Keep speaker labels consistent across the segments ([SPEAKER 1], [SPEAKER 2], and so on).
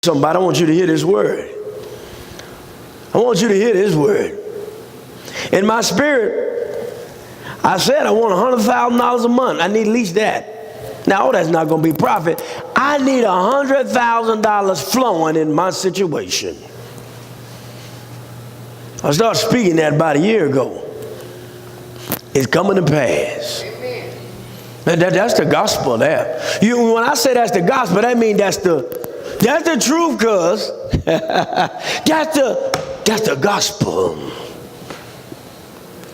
[SPEAKER 1] Somebody, I want you to hear this word. I want you to hear this word. In my spirit, I said I want $100,000 a month. I need at least that. Now, that's not going to be profit. I need $100,000 flowing in my situation. I started speaking that about a year ago. It's coming to pass. Amen. That's the gospel there. When I say that's the gospel, that means that's the truth, cuz. That's the gospel.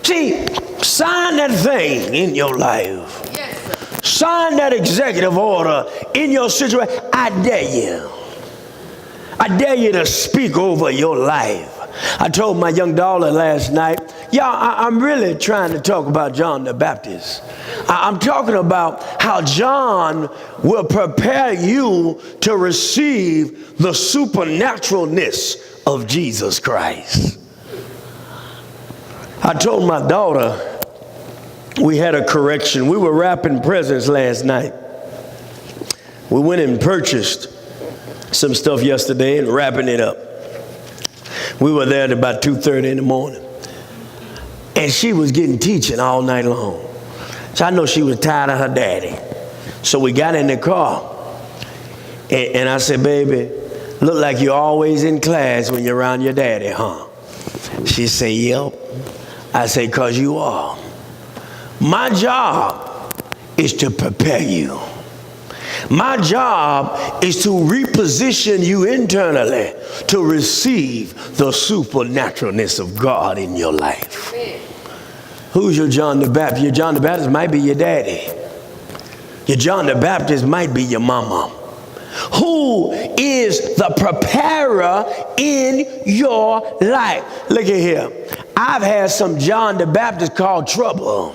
[SPEAKER 1] See, sign that thing in your life. Yes, sir. Sign that executive order in your situation. I dare you. I dare you to speak over your life. I told my young daughter last night, I'm really trying to talk about John the Baptist. I'm talking about how John will prepare you to receive the supernaturalness of Jesus Christ. I told my daughter we had a correction. We were wrapping presents last night. We went and purchased some stuff yesterday and wrapping it up. We were there at about 2:30 in the morning. And she was getting teaching all night long. So I know she was tired of her daddy. So we got in the car. And I said, baby, look like you're always in class when you're around your daddy, huh? She said, yep. I said, because you are. My job is to prepare you. My job is to reposition you internally to receive the supernaturalness of God in your life. Amen. Who's your John the Baptist? Your John the Baptist might be your daddy. Your John the Baptist might be your mama. Who is the preparer in your life? Look at here. I've had some John the Baptist called trouble.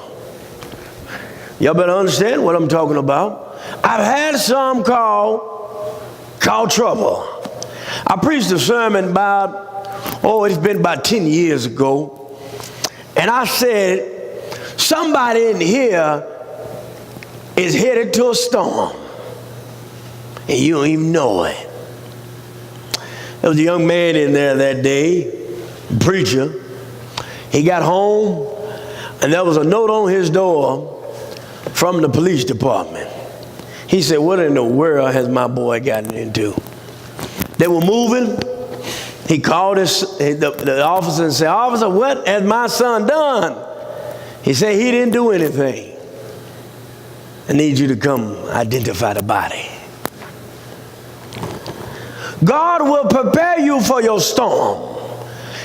[SPEAKER 1] Y'all better understand what I'm talking about. I've had some called trouble. I preached a sermon it's been about 10 years ago. And I said, somebody in here is headed to a storm. And you don't even know it. There was a young man in there that day, a preacher. He got home, and there was a note on his door from the police department. He said, what in the world has my boy gotten into? They were moving. He called the officer and said, officer, what has my son done? He said, he didn't do anything. I need you to come identify the body. God will prepare you for your storm.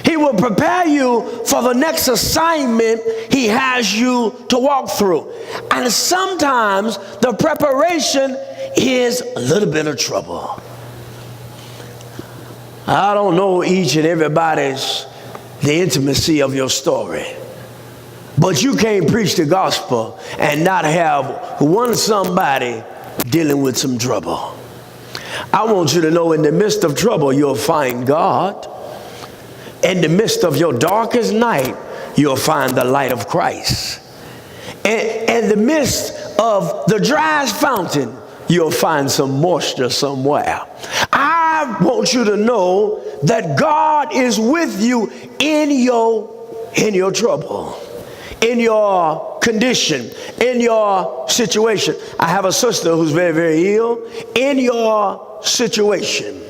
[SPEAKER 1] He will prepare you for the next assignment he has you to walk through. And sometimes the preparation is a little bit of trouble. I don't know each and everybody's the intimacy of your story. But you can't preach the gospel and not have somebody dealing with some trouble. I want you to know in the midst of trouble, you'll find God. In the midst of your darkest night, you'll find the light of Christ. In the midst of the driest fountain, you'll find some moisture somewhere. I want you to know that God is with you in your trouble, in your condition, in your situation. I have a sister who's very, very ill. In your situation,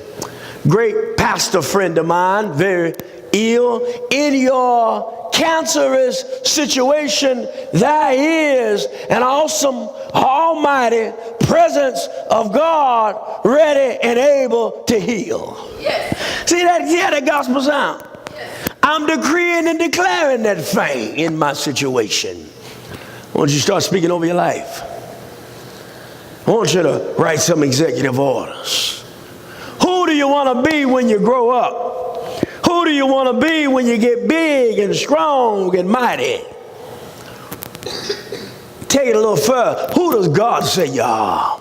[SPEAKER 1] great pastor friend of mine, very ill. In your cancerous situation, there is an awesome, almighty presence of God ready and able to heal. Yes. See that gospel sound? Yes. I'm decreeing and declaring that thing in my situation. I want you to start speaking over your life. I want you to write some executive orders. Who do you want to be when you grow up? Who do you want to be when you get big and strong and mighty? Take it a little further. Who does God say you are?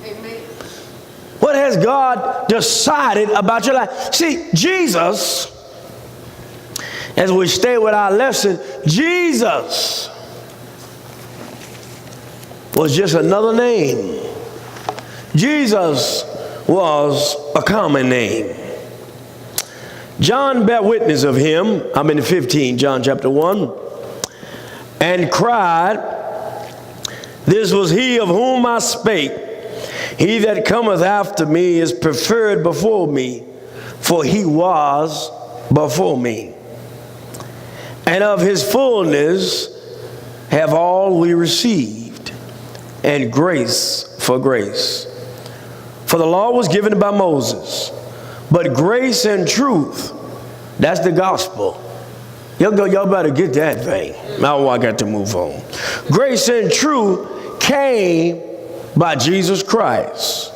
[SPEAKER 1] Amen. What has God decided about your life? See, Jesus, as we stay with our lesson, Jesus was just another name. Jesus was a common name. John bare witness of him, I'm in 15, John chapter 1, and cried, "This was he of whom I spake. He that cometh after me is preferred before me, for he was before me. And of his fullness have all we received, and grace for grace. For the law was given by Moses, but grace and truth," that's the gospel. Y'all better get that thing. Now I got to move on. "Grace and truth came by Jesus Christ.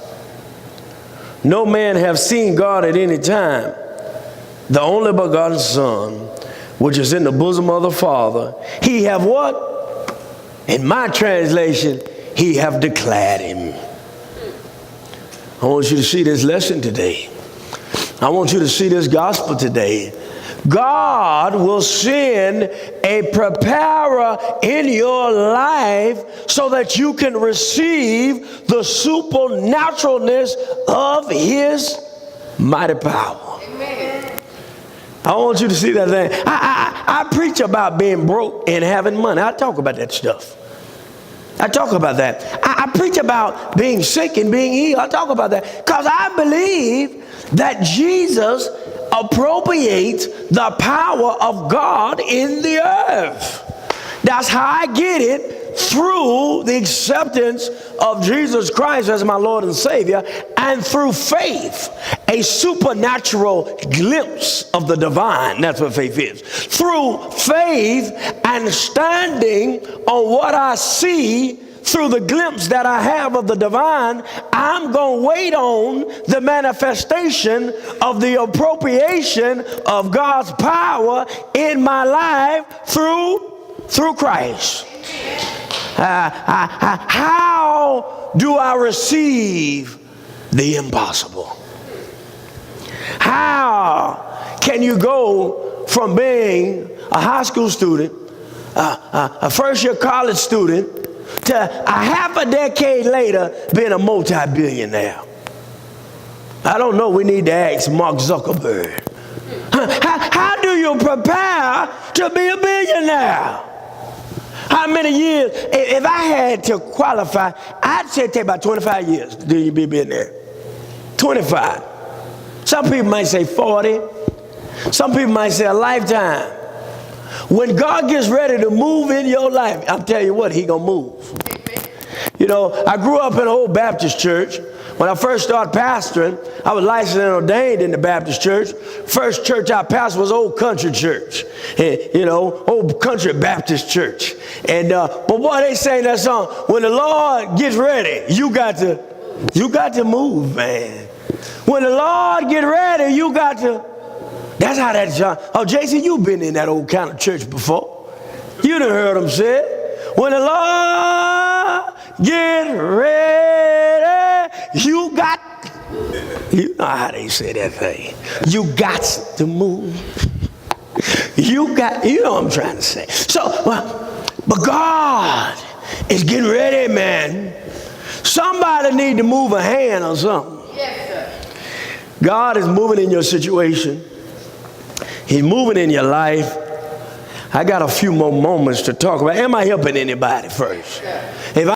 [SPEAKER 1] No man have seen God at any time. The only begotten Son, which is in the bosom of the Father, he have" what? In my translation, "he have declared him." I want you to see this lesson today. I want you to see this gospel today. God will send a preparer in your life so that you can receive the supernaturalness of his mighty power. Amen. I want you to see that thing. I preach about being broke and having money. I talk about that stuff. I talk about that. I preach about being sick and being healed. I talk about that because I believe that Jesus appropriates the power of God in the earth. That's how I get it, through the acceptance of Jesus Christ as my Lord and Savior, and through faith, a supernatural glimpse of the divine. That's what faith is. Through faith and standing on what I see, through the glimpse that I have of the divine, I'm going to wait on the manifestation of the appropriation of God's power in my life through Christ. How do I receive the impossible? How can you go from being a high school student, a first-year college student, to a half a decade later being a multi-billionaire? I don't know. We need to ask Mark Zuckerberg. How do you prepare to be a billionaire? How many years? If I had to qualify, I'd say it take about 25 years to be a billionaire. 25. Some people might say 40. Some people might say a lifetime. When God gets ready to move in your life, I'll tell you what, he gonna move. You know, I grew up in an old Baptist church. When I first started pastoring, I was licensed and ordained in the Baptist church. First church I pastored was Old Country Church. You know, Old Country Baptist Church. And but boy, they sang that song, when the Lord gets ready, you got to move, man. When the Lord get ready, you got to. That's how that song. Oh, Jason, you've been in that old kind of church before. You done heard them say it. When the Lord get ready, you know how they say that thing. You got to move. You know what I'm trying to say. So, but God is getting ready, man. Somebody need to move a hand or something. Yes, sir. God is moving in your situation. He's moving in your life. I got a few more moments to talk about. Am I helping anybody first? If